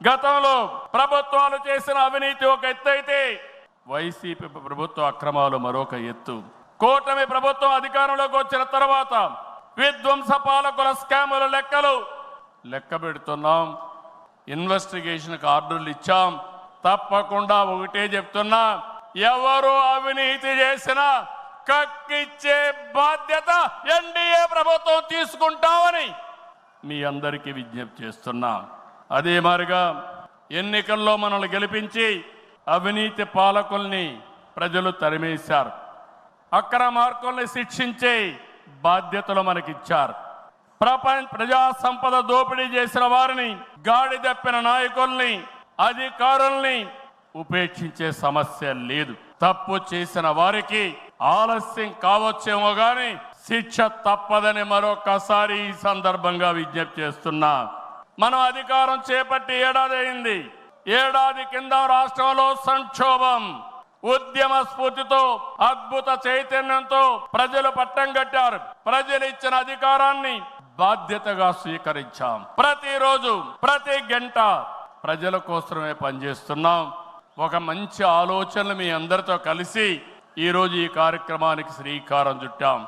గతంలో ప్రభుత్వాలు చేసిన అవినీతి ఒక ఎత్తు అయితే వైసీపీ ప్రభుత్వ అక్రమాలు మరొక ఎత్తు. కూటమి ప్రభుత్వం అధికారంలోకి వచ్చిన తర్వాత విధ్వంస పాలకుల స్కాముల లెక్క పెడుతున్నాం. ఇన్వెస్టిగేషన్కి ఆర్డర్లు ఇచ్చాం. తప్పకుండా ఒకటే చెప్తున్నా, ఎవరు అవినీతి చేసినా కక్కిచ్చే బాధ్యత ఎన్డీఏ ప్రభుత్వం తీసుకుంటామని మీ అందరికీ విజ్ఞప్తి చేస్తున్నా. అదే మాదిరిగా ఎన్నికల్లో మనల్ని గెలిపించి అవినీతి పాలకుల్ని ప్రజలు తరిమేశారు. అక్రమార్కుల్ని శిక్షించే బాధ్యతలు మనకిచ్చారు. ప్రజా సంపద దోపిడీ చేసిన వారిని, గాడి తప్పిన నాయకుల్ని, అధికారుల్ని ఉపేక్షించే సమస్య లేదు. తప్పు చేసిన వారికి ఆలస్యం కావచ్చేమో గాని శిక్ష తప్పదని మరొకసారి ఈ సందర్భంగా విజ్ఞప్తి చేస్తున్నా. మనం అధికారం చేపట్టి ఏడాది అయింది. ఏడాది కింద రాష్ట్రంలో సంక్షోభం, ఉద్యమ స్ఫూర్తితో, అద్భుత చైతన్యంతో ప్రజలు పట్టం కట్టారు. ప్రజలు ఇచ్చిన అధికారాన్ని బాధ్యతగా స్వీకరించాం. ప్రతిరోజు ప్రతి గంట ప్రజల కోసమే పనిచేస్తున్నాం. ఒక మంచి ఆలోచనలు మీ అందరితో కలిసి ఈరోజు ఈ కార్యక్రమానికి శ్రీకారం చుట్టాం.